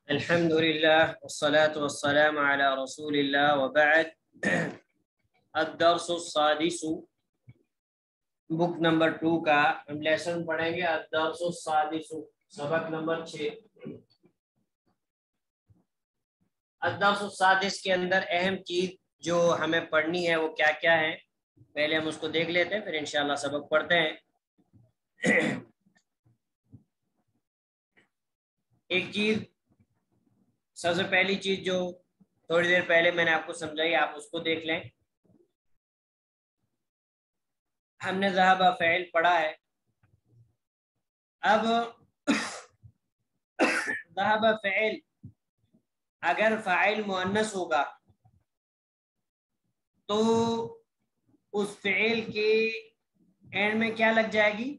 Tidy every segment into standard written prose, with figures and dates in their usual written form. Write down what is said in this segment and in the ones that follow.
الحمدللہ والصلاة والسلام علی رسول اللہ وبعد الدرس السادس بک نمبر 2 کا ہم لیسن پڑھیں گے الدرس السادس سبق نمبر 6 الدرس السادس کے اندر اہم چیز جو ہمیں پڑھنی ہے وہ کیا کیا ہے پہلے ہم اس کو دیکھ لیتے ہیں پھر انشاءاللہ سبق پڑھتے ہیں ایک چیز سب سے پہلی چیز جو تھوڑی دیر پہلے میں نے آپ کو سمجھائی آپ اس کو دیکھ لیں ہم نے ذہب فعل پڑھا ہے اب ذہب فعل اگر فاعل مؤنث ہوگا تو اس فعل کے اینڈ میں کیا لگ جائے گی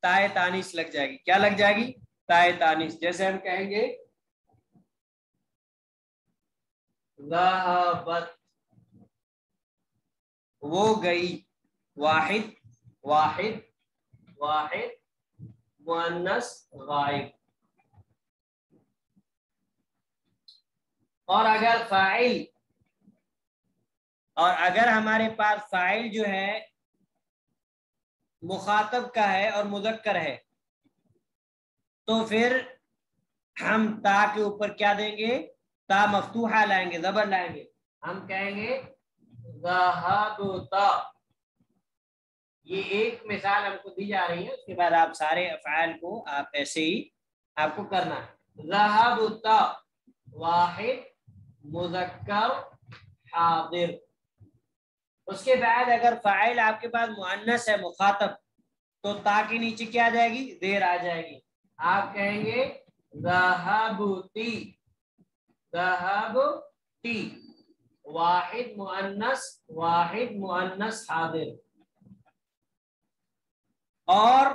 تائے تانیث لگ جائے گی کیا لگ جائے گی تائے تانیث جیسے ہم کہیں گے ذہبت وہ گئی واحد واحد واحد مؤنث غائب اور اگر ہمارے پاس فاعل جو ہے مخاطب کا ہے اور مذکر ہے تو پھر ہم تا کے اوپر کیا دیں گے تا مفتوحہ لائیں گے زبر لائیں گے ہم کہیں گے ذہبت یہ ایک مثال ہم کو دی جا رہی ہے اس کے بعد آپ سارے افعال کو آپ ایسے ہی آپ کو کرنا ہے ذہبت واحد مذکر حاضر اس کے بعد اگر فاعل آپ کے پاس مؤنث ہے مخاطب تو تا کے نیچے کیا آ جائے گی زیر آ جائے گی آپ کہیں گے ذہبتی ذہبتی واحد مؤنث حاضر اور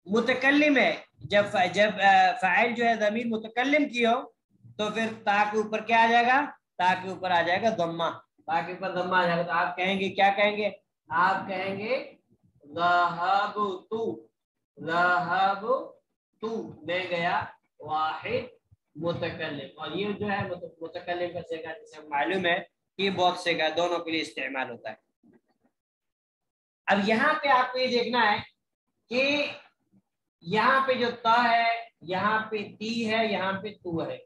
متکلم ہے جب فاعل جو ہے ضمیر متکلم کی ہو تو پھر تا کے اوپر کیا آ جائے گا تا کے اوپر آ جائے گا ضمہ تا کے اوپر ضمہ آ جائے گا تو آپ کہیں گے کیا کہیں گے آپ کہیں گے ذہبت میں گیا واحد متکلم اور یہ جو ہے متکلم کا صیغہ جسے معلوم ہے کہ بہت صیغہ دونوں کے لیے استعمال ہوتا ہے اب یہاں پہ آپ کو یہ دیکھنا ہے کہ یہاں پہ جو تا ہے یہاں پہ تی ہے یہاں پہ تو ہے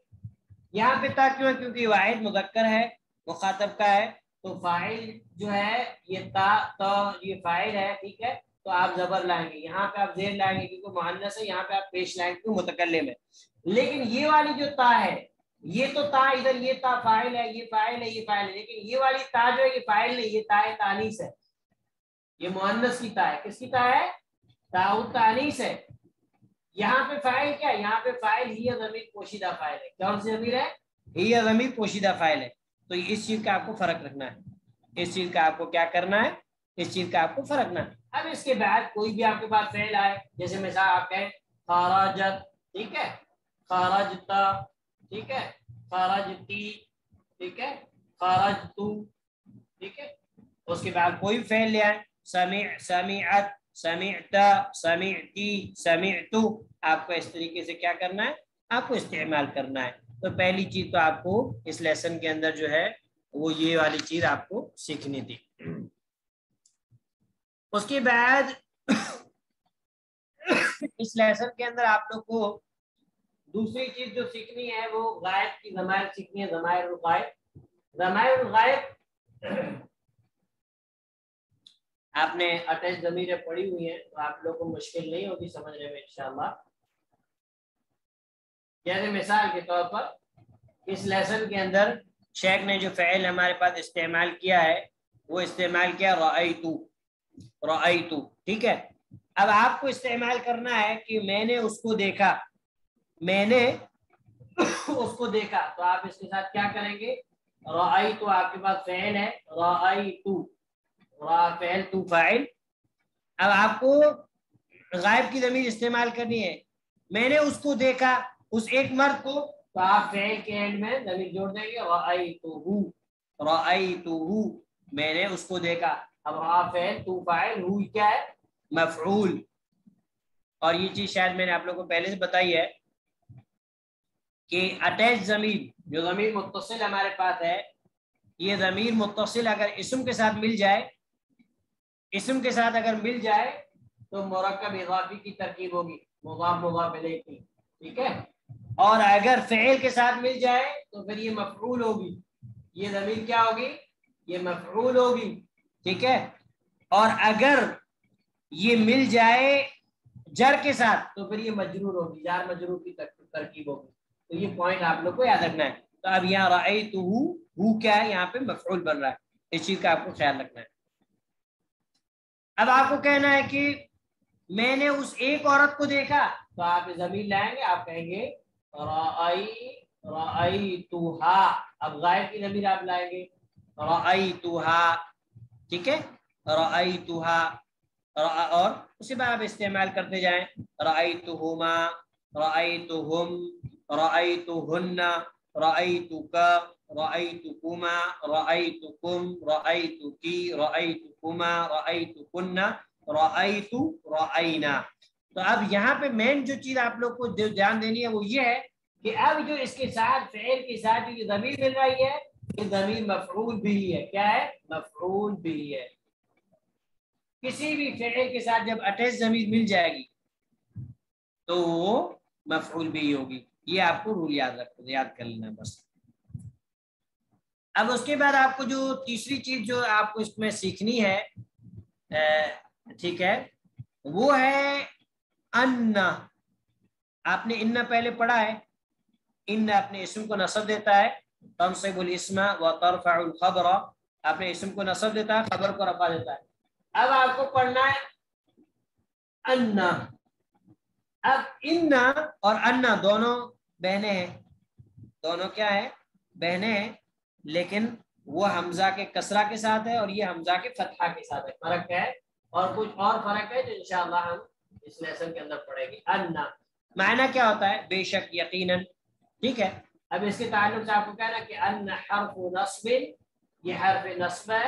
یہاں پہ تا کیوں ہے کیونکہ واحد مذکر ہے مخاطب کا ہے تو فاعل جو ہے یہ تا یہ فاعل ہے ٹھیک ہے تو آپ زبر لائیں گے یہاں پہ آپ زیر لائیں گے کیونکہ مؤنث ہے یہاں پہ آپ پیش لائیں گے کیونکہ متکلم ہے لیکن یہ والی جو تا ہے یہ تو تا ادھر یہ تا فاعل ہے یہ فاعل ہے یہ فاعل ہے لیکن یہ والی تا جو ہے یہ فاعل نہیں یہ تا تانیث ہے یہ مؤنث کی تا ہے کس کی تا ہے تا تانیث ہے یہاں پہ فاعل کیا ہے یہاں پہ فاعل ہی ضمیر پوشیدہ فاعل ہے کون سی ضمیر ہے ہی ضمیر پوشیدہ فاعل ہے تو اس چیز کا آپ کو فرق رکھنا ہے اس چیز کا آپ کو کیا کرنا ہے اس چیز کا آپ کو فرق رکھنا ہے اب اس کے بعد کوئی بھی آپ کے پاس فعل آئے جیسے مثال آپ کہیں خرجت ٹھیک ہے خرجتا ٹھیک ہے خرجتی ٹھیک ہے خرجتو ٹھیک ہے اس کے بعد کوئی فعل لے آئے سمعت سمعت سمعتی سمعتو آپ کو اس طریقے سے کیا کرنا ہے آپ کو استعمال کرنا ہے تو پہلی چیز تو آپ کو اس لیسن کے اندر جو ہے وہ یہ والی چیز آپ کو سیکھنی تھی اس کے بعد اس لیسن کے اندر آپ لوگ کو دوسری چیز جو سیکھنی ہے وہ غائب کی ضمائر سیکھنی ہے ضمائر الغائب آپ نے اٹیچ ضمیریں پڑھی ہوئی ہیں تو آپ لوگوں کو مشکل نہیں ہوگی سمجھنے میں انشاءاللہ جیسے مثال کے طور پر اس لیسن کے اندر شیخ نے جو فعل ہمارے پاس استعمال کیا ہے وہ استعمال کیا رأیتو ٹھیک ہے اب آپ کو استعمال کرنا ہے کہ میں نے اس کو دیکھا میں نے اس کو دیکھا تو آپ اس کے ساتھ کیا کریں گے رأیتو آپ کے پاس فعل ہے رأیتو فعل تو فاعل اب آپ کو غائب کی ضمیر استعمال کرنی ہے میں نے اس کو دیکھا اس ایک مرد کو تو آپ فعل کے اینڈ میں ضمیر جوڑ دیں گے رأیتہ میں نے اس کو دیکھا اب فعل تو فاعل ہو کیا ہے مفعول اور یہ چیز شاید میں نے آپ لوگوں کو پہلے سے بتائی ہے کہ اٹیچ ضمیر جو ضمیر متصل ہمارے پاس ہے، یہ ضمیر متصل اگر اسم کے ساتھ مل جائے، اسم کے ساتھ اگر مل جائے تو مرکب اضافی کی ترکیب ہوگی، مضاف مضاف الیہ کی، ٹھیک ہے. اور اگر فعل کے ساتھ مل جائے تو پھر یہ مفعول ہوگی، یہ ضمیر کیا ہوگی؟ یہ مفعول ہوگی، ٹھیک ہے. اور اگر یہ مل جائے جر کے ساتھ تو پھر یہ مجرور ہوگی، جار مجرور کی ترکیب ہوگی. تو یہ پوائنٹ آپ لوگ کو یاد رکھنا ہے. تو اب یہاں رأیتہ ہو کیا ہے؟ یہاں پہ مفعول بن رہا ہے، اس چیز کا آپ کو خیال رکھنا ہے. اب آپ کو کہنا ہے کہ میں نے اس ایک عورت کو دیکھا، تو آپ ضمیر لائیں گے، آپ کہیں گے رأیتہا. اب غائب کی ضمیر آپ لائیں گے رأیتہا، ٹھیک ہے، رأیتہا. اور اسی بار آپ استعمال کرتے جائیں، رأیتہما، رأیتہم، رأیتہن، رأیتک، رأیتکما، رأیتکم، رأیتکی، رأیتکما، رأیتکن، رأیت، رأینا. تو اب یہاں پہ مین جو چیز آپ لوگ کو دھیان دینی ہے وہ یہ ہے کہ اب جو اس کے ساتھ فعل کے ساتھ جو ضمیر مل رہی ہے، یہ ضمیر مفعول بھی ہے. کیا ہے؟ مفعول بھی ہے. کسی بھی فعل کے ساتھ جب اٹیچ ضمیر مل جائے گی تو وہ مفعول بھی ہوگی. یہ آپ کو رول یاد کر لینا بس. اب اس کے بعد آپ کو جو تیسری چیز جو آپ کو اس میں سیکھنی ہے، ٹھیک ہے، وہ ہے ان. آپ نے ان پہلے پڑھا ہے. ان اپنے اسم کو نصب دیتا ہے، تنصب الاسم وترفع الخبر. آپ نے اسم کو نصب دیتا ہے، خبر کو رفع دیتا ہے. اب آپ کو پڑھنا ہے ان. اب ان اور ان دونوں بہنیں ہیں، دونوں کیا ہے؟ بہنیں ہیں، لیکن وہ حمزہ کے کسرہ کے ساتھ ہے اور یہ حمزہ کے فتحہ کے ساتھ ہے. فرق ہے، اور کچھ اور فرق ہے جو انشاءاللہ ہم اس لیسن کے اندر پڑھیں گے. ان معنی کیا ہوتا ہے؟ بے شک، یقیناً، ٹھیک ہے. اب اس کے تعلق سے آپ کو کہنا کہ ان حرف نصب، یہ حرف نصب ہے،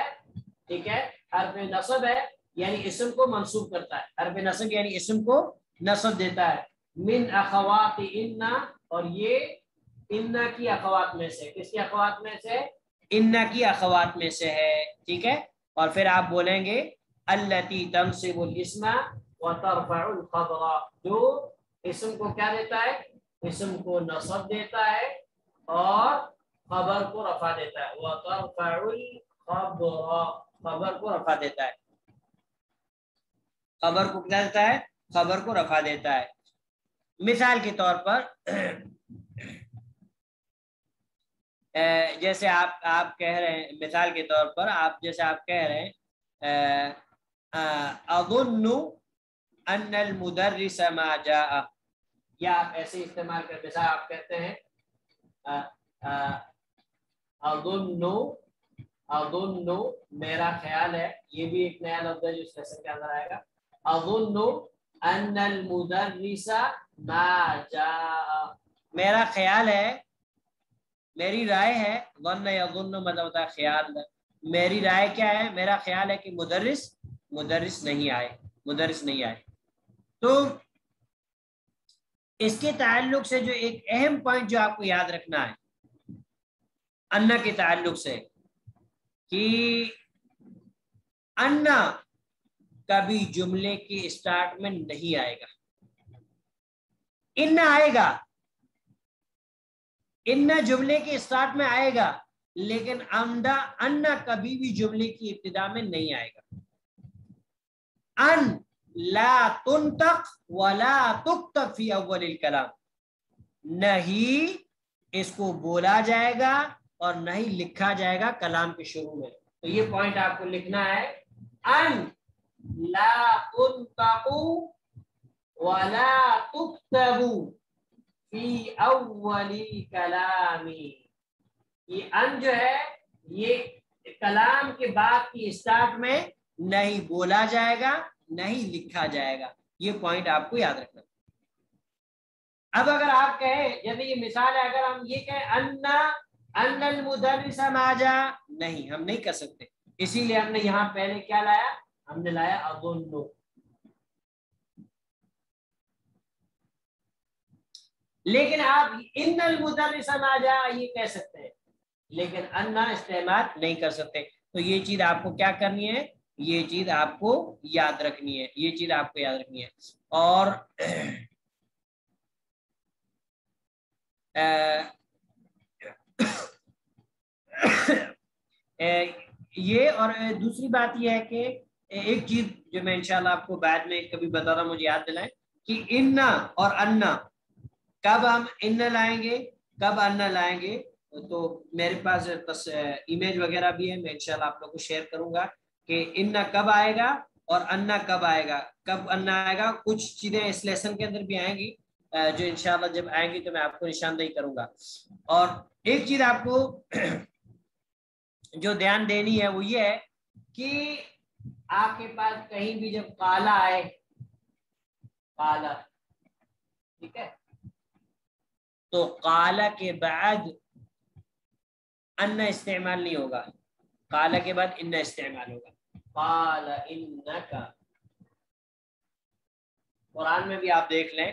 ٹھیک ہے، حرف نصب ہے یعنی اسم کو منصوب کرتا ہے. حرف نصب یعنی اسم کو نصب دیتا ہے. من اخوات ان، اور یہ ان کی اخوات میں سے. کس کی اخوات میں سے؟ ان کی اخوات میں سے ہے، ٹھیک ہے. اور پھر آپ بولیں گے التی تنصب الاسم وترفع الخبر، جو اسم کو کیا دیتا ہے؟ اسم کو نصب دیتا ہے اور خبر کو رفع دیتا ہے. وترفع الخبر، خبر کو رفع دیتا ہے. خبر کو کیا دیتا ہے؟ خبر کو رفع دیتا ہے. مثال کے طور پر جیسے آپ کہہ رہے ہیں، مثال کے طور پر جیسے آپ کہہ رہے ہیں اظن ان المدرس ما جاء، یا آپ ایسے استعمال کرتے ہیں. آپ کہتے ہیں اظن میرا خیال ہے. یہ بھی ایک نیا لفظ ہے جو اس لیسن کے اندر آئے گا. اظن ان المدرس ما جاء، میرا خیال ہے، میری رائے ہے. ظن یظن مطلب ہوتا ہے خیال. میری رائے کیا ہے؟ میرا خیال ہے کہ مدرس نہیں آئے، مدرس نہیں آئے. تو اس کے تعلق سے جو ایک اہم پوائنٹ جو آپ کو یاد رکھنا ہے ان کے تعلق سے، کہ ان کبھی جملے کے اسٹارٹ میں نہیں آئے گا. ان آئے گا، ان جملے کے اسٹارٹ میں آئے گا، لیکن ان کبھی بھی جملے کی ابتدا میں نہیں آئے گا. ان لا تنطق ولا تكتب فی اول الکلام، نہیں اس کو بولا جائے گا اور نہیں لکھا جائے گا کلام کے شروع میں. تو یہ پوائنٹ آپ کو لکھنا ہے، ان لا تنطق ولا تكتب فی اول الکلام. یہ ان جو ہے یہ کلام کے بعد کی اسٹارٹ میں نہیں بولا جائے گا، نہیں لکھا جائے گا. یہ پوائنٹ آپ کو یاد رکھنا. اب اگر آپ کہیں، جیسے یہ مثال ہے، اگر ہم یہ کہیں ان المدرس ما جاء، نہیں، ہم نہیں کر سکتے. اسی لیے ہم نے یہاں پہلے کیا لایا؟ ہم نے لایا اظن. لیکن آپ ان المدرس ما جاء یہ کہہ سکتے ہیں، لیکن انا استعمال نہیں کر سکتے. تو یہ چیز آپ کو کیا کرنی ہے، یہ چیز آپ کو یاد رکھنی ہے، یہ چیز آپ کو یاد رکھنی ہے. اور یہ اور دوسری بات یہ ہے کہ ایک چیز جو میں انشاءاللہ آپ کو بعد میں کبھی بتا رہا ہوں، مجھے یاد دلائیں کہ انا اور انا کب ہم ان لائیں گے، کب انا لائیں گے. تو میرے پاس ایمیج وغیرہ بھی ہے، میں انشاءاللہ آپ لوگوں کو شیئر کروں گا کہ انا کب آئے گا اور انا کب آئے گا. کب انا آئے گا کچھ چیزیں اس لیسن کے اندر بھی آئیں گی جو انشاءاللہ جب آئیں گی تو میں آپ کو نشاندہی کروں گا. اور ایک چیز آپ کو جو دھیان دینی ہے وہ یہ ہے کہ آپ کے پاس کہیں بھی جب کالا آئے، کالا، ٹھیک ہے، تو کالا کے بعد ان استعمال نہیں ہوگا، کالا کے بعد ان استعمال ہوگا. قال انکا، قرآن میں بھی آپ دیکھ لیں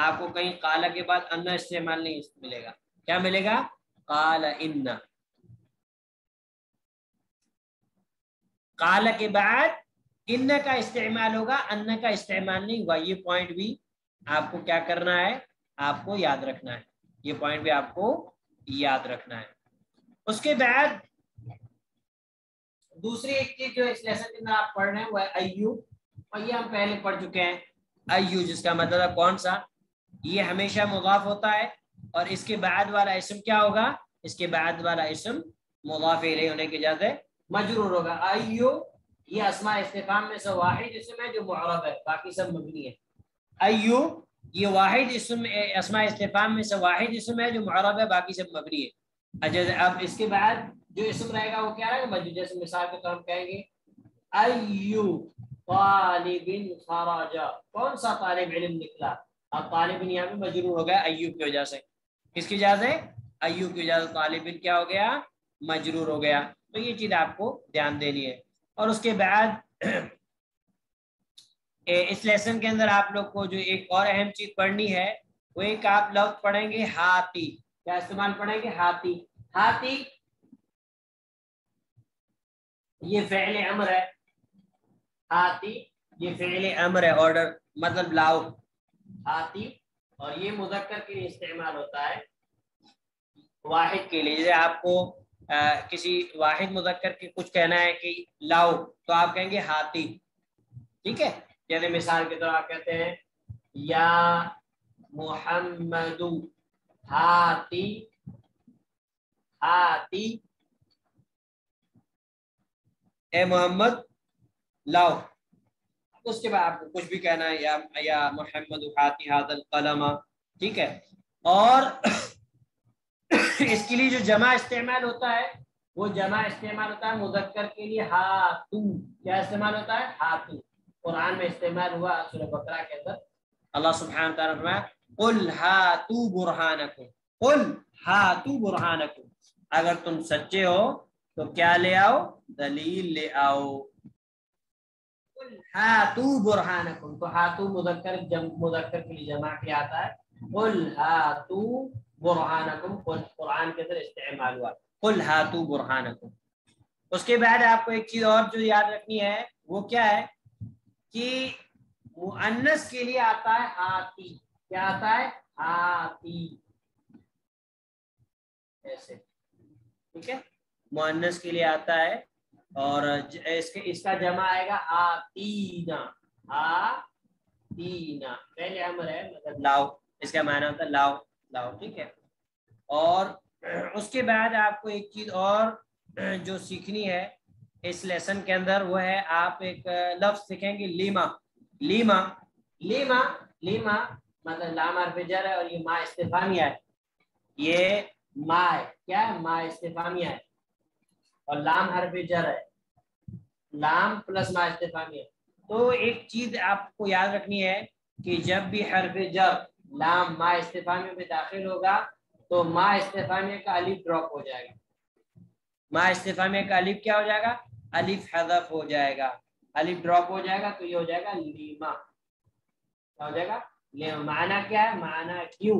آپ کو کہیں کالا کے بعد ان استعمال نہیں ملے گا. کیا ملے گا؟ قال ان. قال کے بعد ان کا استعمال ہوگا، ان کا استعمال نہیں ہوا. یہ پوائنٹ بھی آپ کو کیا کرنا ہے، آپ کو یاد رکھنا ہے، یہ پوائنٹ بھی آپ کو یاد رکھنا ہے. اس کے بعد دوسری ایک چیز جو اس لیسن کے اندر آپ پڑھ رہے ہیں وہ ہے ایو، اور یہ ہم پہلے پڑھ چکے ہیں. ایو جس کا مطلب ہے کون سا، یہ ہمیشہ مضاف ہوتا ہے اور اس کے بعد والا اسم کیا ہوگا، اس کے بعد والا اسم مضاف الیہ ہونے کی وجہ سے مجرور ہوگا. ایو یہ اسماء استفہام میں سے واحد اسم ہے جو معرب ہے، باقی سب مبنی ہے. ایو یہ واحد اسم اسماء استفہام میں سے واحد اسم ہے جو معرب ہے، باقی سب مبنی ہے. اب اس کے بعد جو اسم رہے گا وہ کیا رہے گا، مجرور. جیسے مثال کے طور پر کہیں گے ایو طالب خرج، کون سا طالب علم نکلا. اب طالب علم یہاں پہ مجرور ہو گیا ایو کی وجہ سے. کس کی وجہ سے؟ ایو کی وجہ سے طالب علم کیا ہو گیا، مجرور ہو گیا. تو یہ چیز آپ کو دھیان دینی ہے. اور اس کے بعد اس لیسن کے اندر آپ لوگ کو جو ایک اور اہم چیز پڑھنی ہے وہ ایک آپ لفظ پڑھیں گے ہاتھی. کیا استعمال پڑھیں گے؟ ہاتھی. ہاتھی یہ فعل امر ہے، ہاتھی یہ فعل امر ہے، آرڈر مطلب لاؤ ہاتھی. اور یہ مذکر کے لیے استعمال ہوتا ہے، واحد کے لیے. جیسے آپ کو کسی واحد مذکر کے کچھ کہنا ہے کہ لاؤ تو آپ کہیں گے ہاتھی، ٹھیک ہے. جیسے مثال کے طور آپ کہتے ہیں یا محمد ہاتھی، ہاتھی اے محمد لاؤ. اس کے بعد آپ کو کچھ بھی کہنا ہے یا محمد ہاتھی ھذا القلم، ٹھیک ہے. اور اس کے لیے جو جمع استعمال ہوتا ہے وہ جمع استعمال ہوتا ہے مذکر کے لیے ہاتھو. کیا استعمال ہوتا ہے؟ ہاتھو. قرآن میں استعمال ہوا سورہ بقرہ کے اندر. اللہ سبحانہ وتعالی نے فرمایا قل ہاتوا برہانکم، قل ہاتوا برہانکم، اگر تم سچے ہو تو کیا لے آؤ، دلیل لے آؤ. قل ہاتوا برہانکم، تو ہاتوا مذکر کے لیے جمع کیا آتا ہے. قل ہاتوا برہانکم، قرآن کے اندر استعمال ہوا قل ہاتوا برہانکم. اس کے بعد آپ کو ایک چیز اور جو یاد رکھنی ہے وہ کیا ہے کہ مؤنث کے لیے آتا ہے ہاتھی. کیا آتا ہے؟ ہاتھی. ایسے ٹھیک ہے، مؤنث کے لیے آتا ہے اور اس کا جمع آئے گا آتینا. آتینا پہلے امر ہے مطلب لاؤ، اس کا معنی ہوتا ہے لاؤ لاؤ، ٹھیک ہے. اور اس کے بعد آپ کو ایک چیز اور جو سیکھنی ہے اس لیسن کے اندر وہ ہے آپ ایک لفظ سیکھیں گے لیما. لیما لیما لیما مطلب لام حرف جر ہے اور یہ ما استفہامیہ ہے. یہ ما ہے، کیا ہے؟ ما استفہامیہ ہے اور لام حرف جر ہے، لام پلس ما استفہامیہ. تو ایک چیز آپ کو یاد رکھنی ہے کہ جب بھی حرف جر لام ما استفہامیہ میں داخل ہوگا تو ما استفہامیہ کا الف ڈراپ ہو جائے گا. ما استفہامیہ کا الف کیا ہو جائے گا؟ الف حذف ہو جائے گا، الف ڈراپ ہو جائے گا تو یہ ہو جائے گا لیما. کیا ہو جائے گا؟ لیما. معنی کیا ہے؟ معنی کیوں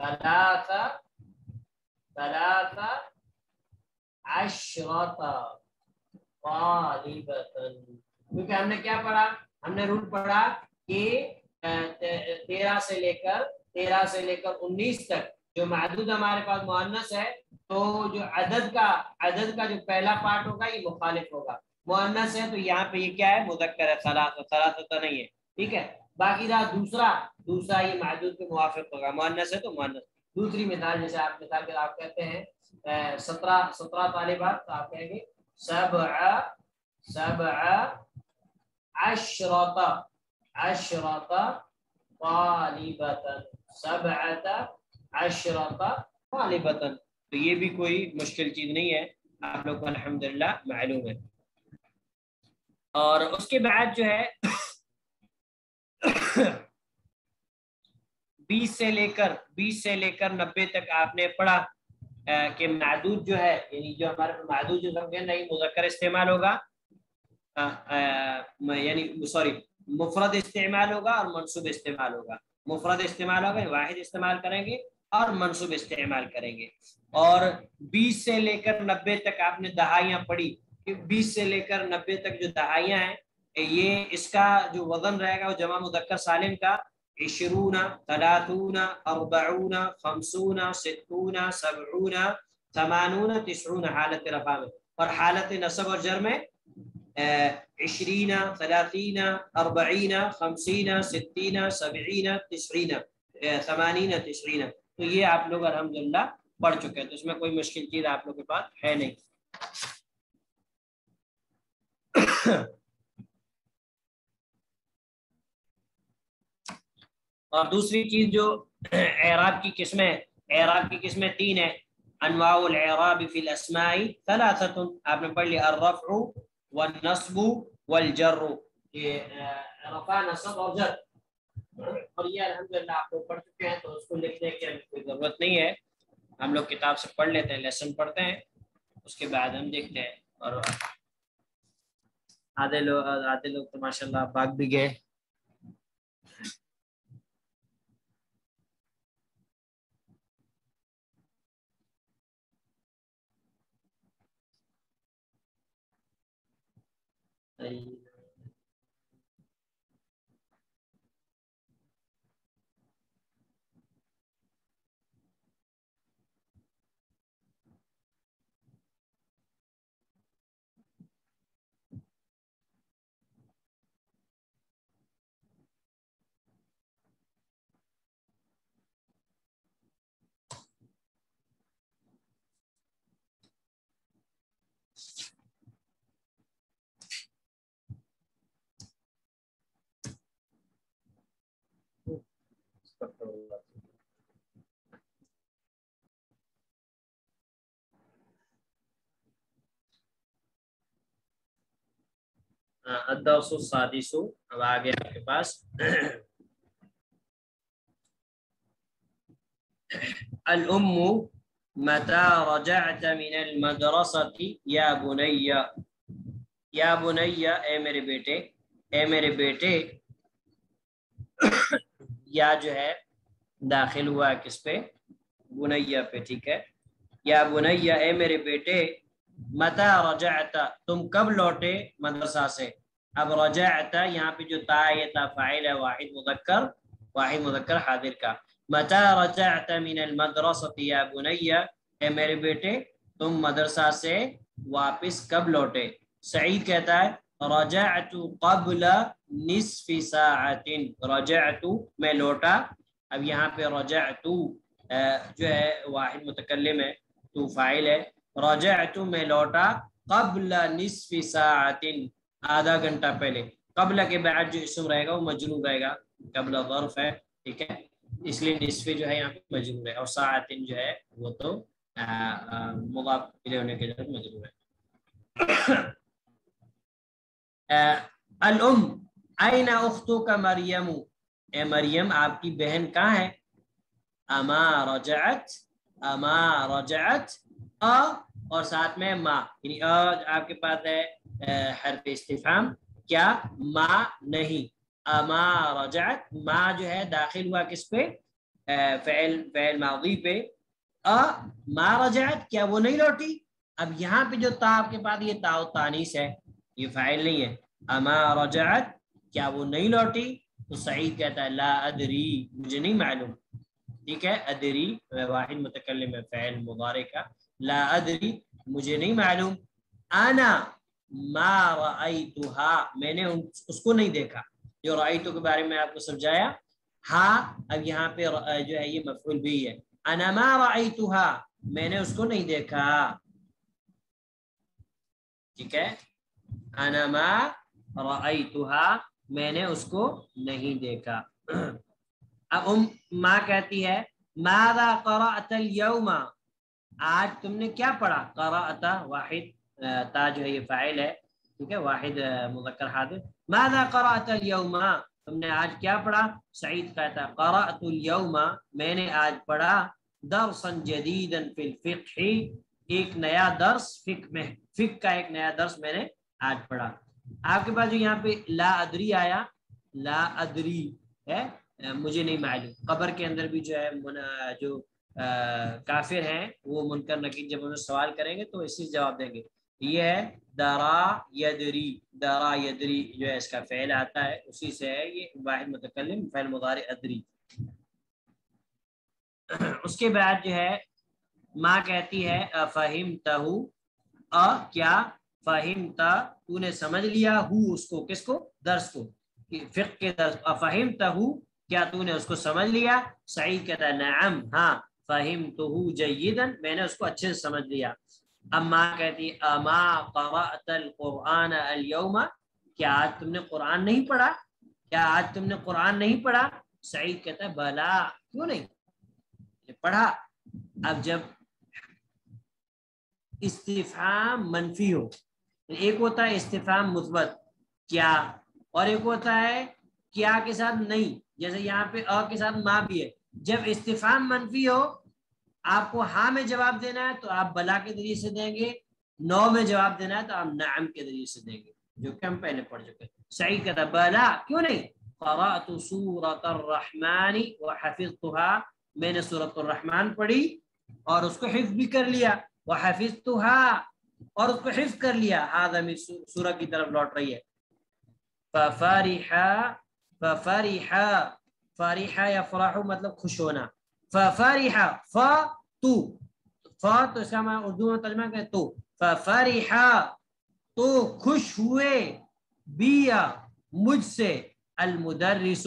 ثلاث عشرة طالبة. کیونکہ ہم نے کیا پڑھا؟ ہم نے رول پڑھا کہ 13 سے لے کر 19 تک جو معدود ہمارے پاس مؤنث ہے تو جو عدد کا جو پہلا پارٹ ہوگا یہ مخالف ہوگا. مؤنث ہے تو یہاں پہ یہ کیا ہے؟ مذکر ہے. ثلاثہ نہیں ہے. ٹھیک ہے. باقی رہا دوسرا یہ معدود کے موافق ہوگا. مؤنث ہے تو مؤنث. دوسری مثال جیسے آپ مثال کے آپ کہتے ہیں 17 طالبات تو آپ کہیں گے سبع عشرة طالبة. 17 طالبة. تو یہ بھی کوئی مشکل چیز نہیں ہے, آپ لوگ کو الحمدللہ معلوم ہے. اور اس کے بعد جو ہے 20 سے لے کر 90 تک آپ نے پڑھا کہ معدود جو ہے یعنی جو ہمارے معدود جو سمجھے نہیں مذکر استعمال ہوگا یعنی سوری مفرد استعمال ہوگا اور منصوب استعمال ہوگا. مفرد استعمال ہوگا واحد استعمال کریں گے اور منصوب استعمال کریں گے. اور 20 سے لے کر 90 تک آپ نے دہائیاں پڑھی کہ 20 سے لے کر 90 تک جو دہائیاں ہیں یہ اس کا جو وزن رہے گا وہ جمع مذکر سالم کا 20 30 40 50 60 70 80 90 حالت رفع میں, اور حالت نصب اور جر میں 20 30 40 50 60 70 90 80 90. تو یہ آپ لوگ الحمدللہ پڑھ چکے ہیں, تو اس میں کوئی مشکل چیز آپ لوگ کے پاس ہے نہیں. اور دوسری چیز جو اعراب کی قسمیں 3 ہیں. انواع الاعراب فی الاسماء ثلاثه, آپ نے پڑھ لیا الرفع والنصب والجر, یہ رفع نصب اور جر, اور یہ الحمدللہ آپ لوگ پڑھ چکے ہیں تو اس کو لکھنے کی کوئی ضرورت نہیں ہے. ہم لوگ کتاب سے پڑھ لیتے ہیں, لیسن پڑھتے ہیں, اس کے بعد ہم دیکھتے ہیں. اور آدھے لوگ تو ماشاءاللہ بھاگ بھی گئے. الدرس السادس, اب آگے آپ کے پاس الام متى رجعت من المدرسة یا بنی, اے میرے بیٹے یا جو ہے داخل ہوا کس پہ؟ بنیہ پہ. ٹھیک ہے. یا بنیہ, اے میرے بیٹے, متى رجعت, تم کب لوٹے مدرسہ سے. اب رجعت یہاں پہ جو تا یہ تا فاعل ہے واحد مذکر حاضر کا. متى رجعت من المدرسة یا بنی, اے میرے بیٹے تم مدرسہ سے واپس کب لوٹے. سعید کہتا ہے رجعت قبل نصف ساعت, رجعت میں لوٹا. اب یہاں پہ رجعت جو ہے واحد متکلم ہے تو فاعل ہے. رجعت میں لوٹا قبل نصف ساعت, آدھا گھنٹہ پہلے. قبل کے بعد جو اسم رہے گا وہ مجرور رہے گا, قبل ظرف ہے. ٹھیک ہے, اس لیے نصف جو ہے یہاں پہ مجرور ہے, اور ساعت جو ہے وہ تو مضاف الیہ ہونے کے ذریعے مجرور ہے. الام این اختک مریم, اے مریم آپ کی بہن کہاں ہے. اما رجعت اور ساتھ میں ما, یعنی آپ کے پاس ہے حرف استفہام, کیا ما نہیں. اما رجعت, ما جو ہے داخل ہوا کس پہ؟ فعل ماضی پہ ما رجعت کیا وہ نہیں لوٹی. اب یہاں پہ جو تا آپ کے پاس یہ تا تانیث ہے یہ فاعل نہیں ہے. اما رجعت کیا وہ نہیں لوٹی تو سعید کہتا ہے لا ادری مجھے نہیں معلوم. ٹھیک ہے ادری واحد متکلم ہے فعل مضارع کا. لا ادری مجھے نہیں معلوم. انا ما رأیتها میں نے اس کو نہیں دیکھا. جو رأیتو کے بارے میں آپ کو سمجھایا. ہاں اب یہاں پہ جو ہے یہ مفعول بھی ہے. انا ما رأیتها میں نے اس کو نہیں دیکھا. ٹھیک ہے انا ما رأیتها میں نے اس کو نہیں دیکھا. اب ماں کہتی ہے ماذا قرأت اليوم آج تم نے کیا پڑھا. قرأت واحد تا جو ہے یہ فاعل ہے. ٹھیک ہے واحد مذکر حاضر. ماذا قرأت اليوم تم نے آج کیا پڑھا. سعید کہتا ہے قرأت اليوم میں نے آج پڑھا درسا جدیدا فی الفقہ ایک نیا درس فقہ میں. فقہ کا ایک نیا درس میں نے آج پڑھا. آپ کے پاس جو یہاں پہ لا ادری آیا لا ادری ہے مجھے نہیں معلوم. قبر کے اندر بھی جو ہے جو کافر ہیں وہ منکر نکیر جب انہیں سوال کریں گے تو اسی جواب دیں گے. یہ ہے درا یدری. درا یدری جو ہے اس کا فعل آتا ہے اسی سے ہے یہ واحد متکلم فعل مضارع ادری. اس کے بعد جو ہے ماں کہتی ہے فہمتہو کیا فہمتا تو نے سمجھ لیا ہو اس کو. کس کو درس کو فقہ کے درس. فہمتہو کیا تو نے اس کو سمجھ لیا. سعید کہتا ہے نعم ہاں فہمتہو جیدا میں نے اس کو اچھے سے سمجھ لیا. اب ماں کہتی اما قرأت القرآن اليوم کیا آج تم نے قرآن نہیں پڑھا. کیا آج تم نے قرآن نہیں پڑھا. سعید کہتا ہے بلا کیوں نہیں پڑھا. اب جب استفہام منفی ہو ایک ہوتا ہے استفہام مثبت کیا اور ایک ہوتا ہے کیا کے ساتھ نہیں. جیسے یہاں پہ کے ساتھ ماں بھی ہے. جب استفہام منفی ہو آپ کو ہاں میں جواب دینا ہے تو آپ بلا کے ذریعے سے دیں گے. نو میں جواب دینا ہے تو آپ نعم کے ذریعے سے دیں گے جو کہ ہم پہلے پڑھ چکے. صحیح کہتا بلا کیوں نہیں. قرأت سورۃ الرحمن وحفظتها میں نے سورۃ الرحمن پڑھی اور اس کو حفظ بھی کر لیا. وحفظتها اور اس کو حفظ کر لیا. هذا من سورہ کی طرف لوٹ رہی ہے. ففرح یفرح مطلب خوش ہونا. ففرح تو اس کا میں اردو میں ترجمہ کریں تو ففرح تو خوش ہوئے بیا مجھ سے المدرس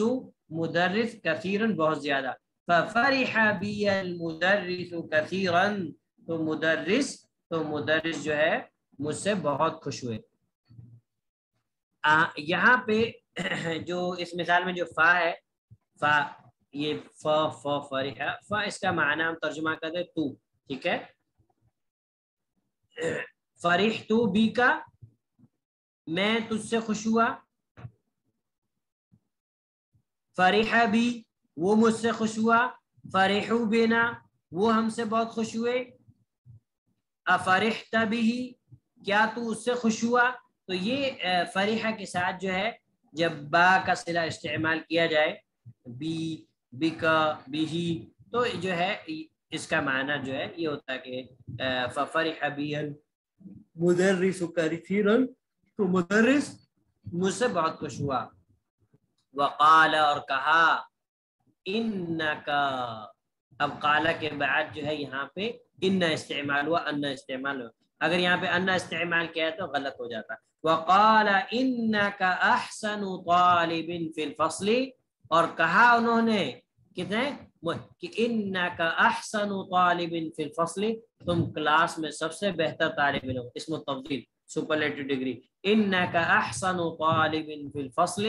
مدرس کثیرا بہت زیادہ. ففرح بی المدرس کثیرا تو مدرس جو ہے مجھ سے بہت خوش ہوئے. یہاں پہ جو اس مثال میں جو فا ہے فا یہ فرح فا اس کا معنی ہم ترجمہ کرتے تو. ٹھیک ہے فرح تو بی کا میں تجھ سے خوش ہوا. فرح بھی وہ مجھ سے خوش ہوا. فرحو بنا وہ ہم سے بہت خوش ہوئے. افرحت بھی کیا تو اس سے خوش ہوا. تو یہ فرحہ کے ساتھ جو ہے جب با کا صلہ استعمال کیا جائے بی بکا بھی تو جو ہے اس کا معنی جو ہے یہ ہوتا ہے کہ ففرح بی المدرس کثیرا تو مدرس مجھ سے بہت خوش ہوا. وقال اور کہا انکا اب قال کے بعد جو ہے یہاں پہ ان استعمال ہوا ان استعمال ہوا. اگر یہاں پہ ان استعمال کیا ہے تو غلط ہو جاتا. وقال انک احسن طالب فی الفصل اور کہا انہوں نے کتنے کہ انک احسن طالب فی الفصل تم کلاس میں سب سے بہتر طالب علم. اسم التفضیل سپرلیٹو ڈگری. انک احسن طالب فی الفصل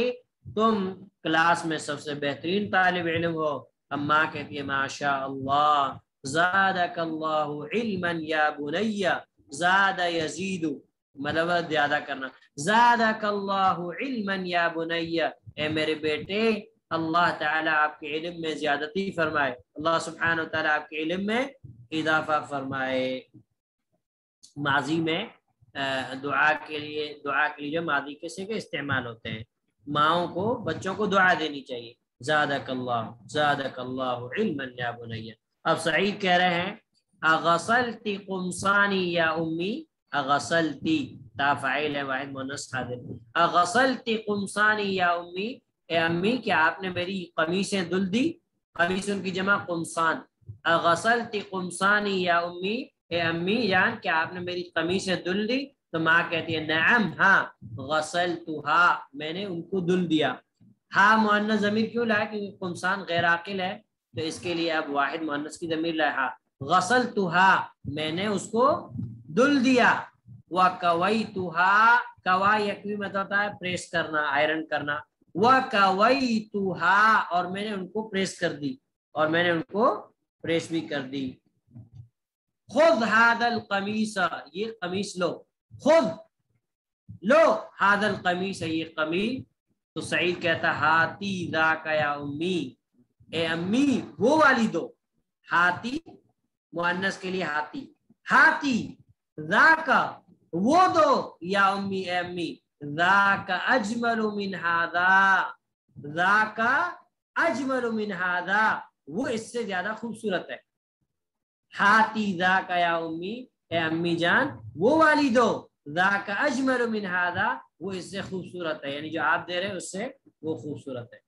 تم کلاس میں سب سے بہترین طالب علم ہو. اما کہتی ہے ماشاء اللہ زادک اللہ علما یا بنی. زاد یزید مطلب زیادہ کرنا. زادک اللہ علما یا بنی اے میرے بیٹے اللہ تعالیٰ آپ کے علم میں زیادتی فرمائے. اللہ سبحانہ و تعالیٰ آپ کے علم میں اضافہ فرمائے. ماضی میں دعا کے لیے جو ماضی کے صیغے استعمال ہوتے ہیں. ماؤں کو بچوں کو دعا دینی چاہیے. زادک اللہ علما یا بنی. اب سعید کہہ رہے ہیں اغسلتی قمصانی یا امی، اغسلتی تا فاعل ہے واحد مؤنث حاضر، اغسلتی قمصانی یا امی، اے امی کیا آپ نے میری قمیصیں دھل دی، قمیص ان کی جمع قمصان، اغسلتی قمصانی یا امی، اے امی جان کیا آپ نے میری قمیصیں دھل دی، تو ماں کہتی ہے نعم ہاں، غسلتها میں نے ان کو دھل دیا. ہاں مؤنث ضمیر کیوں لائے؟ کیونکہ قمصان غیر عاقل ہے تو اس کے لیے اب واحد مؤنث کی ضمیر لائے. ہاں غسلتها میں نے اس کو دھل دیا. وَكَوَيْتُهَا کوا یکوی مطلب ہوتا ہے پریس کرنا، آئرن کرنا. وَكَوَيْتُهَا اور میں نے ان کو پریس کر دی، اور میں نے ان کو پریس بھی کر دی. خذ هذا القمیص یہ قمیص لو، خذ لو هذا القمیص یہ قمیص. تو سعید کہتا ہاتی ذاک یا امی، اے امی وہ والی دو. ہاتی مؤنث کے لیے ہاتی، ہاتی ذاک وہ دو، یا امی اے امی، ذاک اجمل من ھذا، ذاک اجمل من ھذا وہ اس سے زیادہ خوبصورت ہے. ہاتی ذاک یا امی اے امی جان وہ والی دو، ذاک اجمل من ھذا وہ اس سے خوبصورت ہے، یعنی جو آپ دے رہے ہیں اس سے وہ خوبصورت ہے.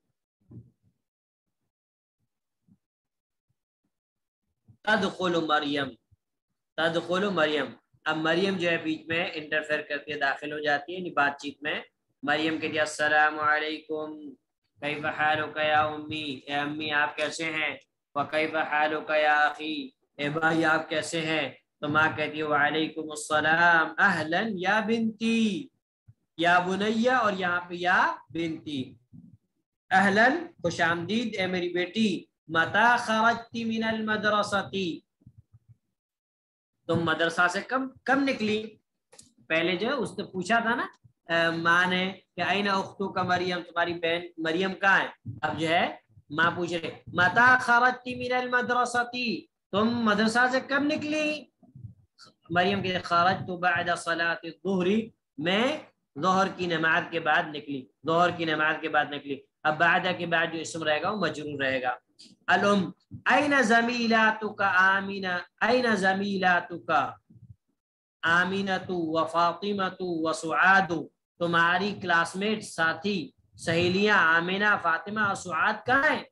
تدخل مریم، تدخل مریم، اب مریم جو ہے بیچ میں انٹرفیئر کر کے داخل ہو جاتی ہے بات چیت میں. مریم کہتی ہے السلام علیکم، کیف حالک یا امی، اے امی آپ کیسے ہیں، وکیف حالک یا اخی، اے بھائی آپ کیسے ہیں. تو ماں کہتی ہے وعلیکم السلام اہلا یا بنتی، یا بنیا اور یہاں پہ یا بنتی. اہلا خوش آمدید اے میری بیٹی، متی خرجتی من المدرستی تم مدرسہ سے کب نکلی. پہلے جو ہے اس نے پوچھا تھا نا ماں نے کہ این اختو کا مریم، تمہاری بہن مریم کہاں ہے. اب جو ہے ماں پوچھ رہے متی خرجتی من المدرستی تم مدرسہ سے کب نکلی. مریم کے خرجت بعد صلاۃ الظہر میں ظہر کی نماز کے بعد نکلی، ظہر کی نماز کے بعد نکلی. اب بعد کے بعد جو اسم رہے گا وہ مجرور رہے گا. الام این زمیلاتک آمینہ، این زمیلاتک آمینۃ و فاطمۃ و سعاد، تمہاری کلاس میٹ ساتھی سہیلیاں آمینہ، فاطمہ اور سعاد کہاں ہیں.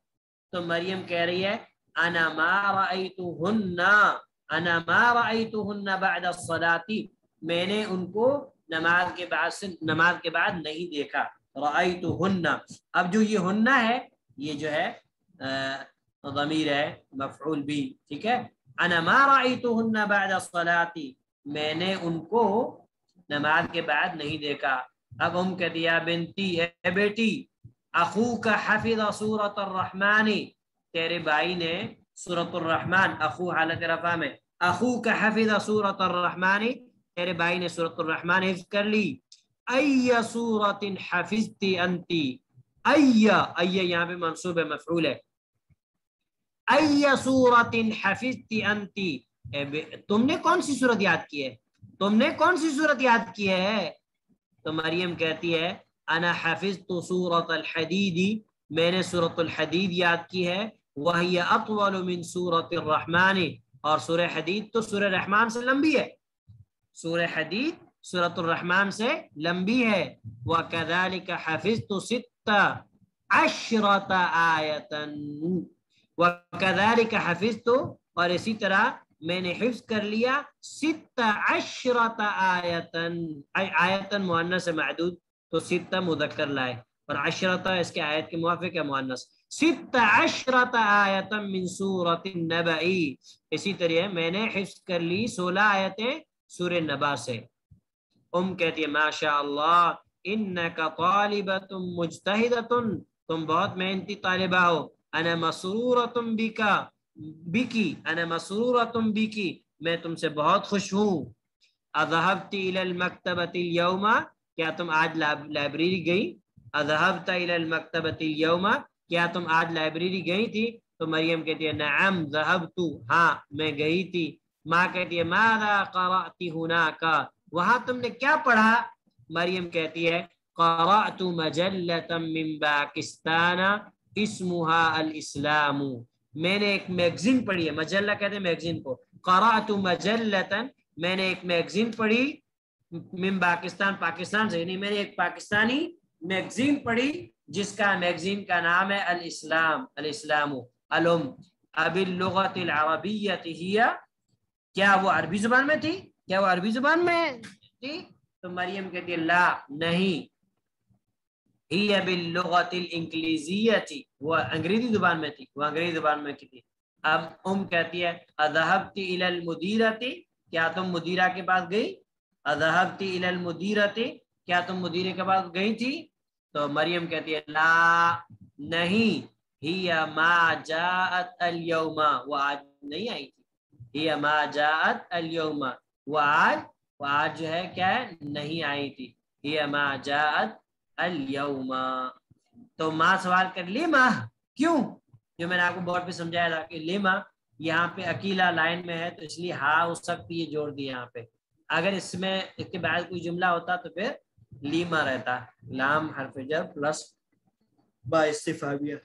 تو مریم کہہ رہی ہے انا ما رأیتہن، انا ما رأیتہن بعد الصلاۃ، میں نے ان کو نماز کے بعد نہیں دیکھا. رأیتہن، اب جو یہ ہن ہے یہ جو ہے ضمیر ہے مفعول بھی، ٹھیک ہے. انا ما رأیتہن بعد الصلاۃ، میں نے ان کو نماز کے بعد نہیں دیکھا. اب کہتی ہے بنتی اے بیٹی، اخوک حفظ سورۃ الرحمن، تیرے بھائی نے سورۃ الرحمن، اخو حالت رفع میں، اخوک حفظ سورۃ الرحمن تیرے بھائی نے سورۃ الرحمن حفظ کر لی. ای سورۃ حفظتی انتی، ای یہاں پہ منصوب ہے مفعول ہے. ای سورۃ حفظتی انتی، تم نے کون سی سورت یاد کی ہے، تم نے کون سی سورت یاد کی ہے. تو مریم کہتی ہے انا حفظت سورۃ الحدید، میں نے سورۃ الحدید یاد کی ہے. وہی اطول من سورۃ الرحمن، اور سورہ حدید تو سورہ رحمان سے لمبی ہے، سورہ حدید سورۃ الرحمن سے لمبی ہے. وَكَذَلِكَ حَفِظْتُ 16 آیَةً، وَكَذَلِكَ حَفِظْتُ اور اسی طرح میں نے حفظ کر لیا 16 آیَةً، آیتن مؤنث معدود تو 6 مذکر لائے، اور 10 اس کے آیت کے موافق ہے مؤنث. 16 آیَةً من سورۃ النبأ، اسی طرح میں نے حفظ کر لی 16 آیتیں سورہ نبا سے. کہتی ہے ماشاء اللہ انک طالبۃ مجتہدۃ، تم بہت محنتی طالبہ ہو. انا مسرورۃ بکی، انا مسرورۃ بکی میں تم سے بہت خوش ہوں. اذهبت الى المکتبۃ اليوم، کیا تم آج لائبریری گئی. اذهبت الى المکتبۃ اليوم، کیا تم آج لائبریری گئی تھی. تو مریم کہتی ہے نعم ذهبت، ہاں میں گئی تھی. ماں کہتی ہے ماذا قرأت هناك، وہاں تم نے کیا پڑھا. مریم کہتی ہے قرأت مجلة من پاکستان، اسمہا الاسلام، میں نے ایک میگزین پڑھی ہے، مجلہ کہتے ہیں میگزین کو، قرأت مجلتن، میں نے ایک میگزین پڑھی، من پاکستان، پاکستان سے، یعنی میں نے ایک پاکستانی میگزین پڑھی جس کا میگزین کا نام ہے الاسلام، الاسلام الام اب اللغت العربیت ہی، کیا وہ عربی زبان میں تھی؟ کیا وہ عربی زبان میں تھی؟ تو مریم کہتی ہے لا، نہیں، ہی باللغت الانگلیزیت، وہ انگریزی زبان میں تھی، وہ انگریزی زبان میں تھی۔ اب کہتی ہے اذهبت الى المدیرۃ، کیا تم مدیرہ کے پاس گئی؟ اذهبت الى المدیرۃ، کیا تم مدیرے کے پاس گئی تھی؟ تو مریم کہتی ہے لا، نہیں، ہی ما جاءت اليوم، وہ آج نہیں آئی تھی، ہی ما جاءت اليوم، وہ آج جو ہے کیا ہے، نہیں آئی تھی، ہی ما جاءت اليوم۔ تو ماں سوال کر لیما، کیوں؟ جو میں نے آپ کو بورڈ پہ سمجھایا تھا کہ لیما یہاں پہ اکیلا لائن میں ہے تو اس لیے ہاں ہو سکتی ہے، جوڑ دیا یہاں پہ، اگر اس میں اس کے بعد کوئی جملہ ہوتا تو پھر لیما رہتا، لام حرف جر پلس با استفہامیہ،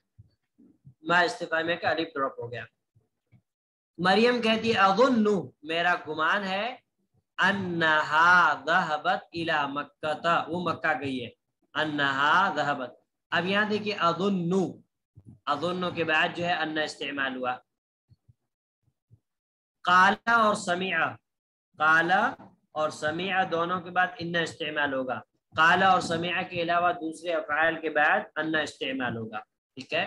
ما استفہامیہ کا الف ڈراپ ہو گیا۔ مریم کہتی ہے اظن، میرا گمان ہے، انہا ذہبت الی مکہ، وہ مکہ گئی ہے، انہا ذہبت۔ اب یہاں دیکھیے اظن، اظن کے بعد جو ہے انہ استعمال ہوا، قالا اور سمع، قالا اور سمع دونوں کے بعد انہ استعمال ہوگا، قالا اور سمع کے علاوہ دوسرے افعال کے بعد انہ استعمال ہوگا، ٹھیک ہے۔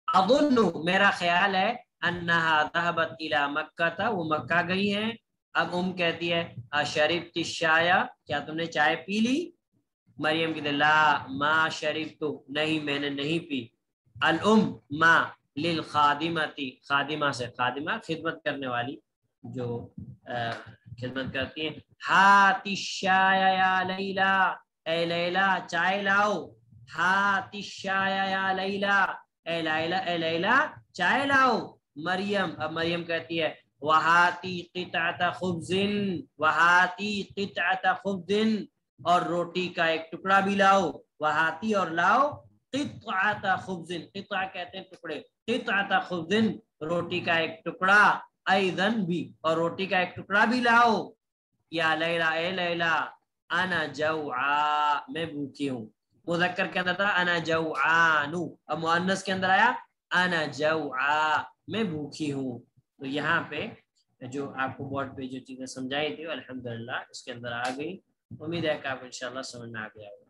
اظن، میرا خیال ہے، انہا ذہبت الی مکہ، وہ مکہ گئی ہیں۔ اب کہتی ہے اشربت الشائی، کیا تم نے چائے پی لی؟ مریم کہتے لا ما شربت، نہیں میں نے نہیں پی۔ الام ما للخادمتی، خادمہ سے، خادمہ خدمت کرنے والی جو خدمت کرتی ہیں، ہات الشائی یا لیلا، اے لیلا چائے لاؤ، ہات الشائی یا لیلا، اے لیلا، اے لیلا چائے لاؤ۔ مریم، اب مریم کہتی ہے وہاتی قطعۃ خبز، وہاتی قطعۃ خبز، اور روٹی کا ایک ٹکڑا بھی لاؤ، وہاتی اور لاؤ، قطعۃ خبز، قطع کہتے ہیں ٹکڑے، قطعۃ خبز روٹی کا ایک ٹکڑا، ایضاً بھی، اور روٹی کا ایک ٹکڑا بھی لاؤ، یا لیلا اے لیلا، انا جوعا، میں بھوکی ہوں، مذکر کے اندر تھا انا جوعان، اب مؤنث کے اندر آیا انا جوعا، میں بھوکی ہوں۔ تو یہاں پہ جو آپ کو بورڈ پہ جو چیزیں سمجھائی تھی الحمدللہ اس کے اندر آ گئی، امید ہے کہ آپ انشاءاللہ سمجھ میں آ گیا ہوگا۔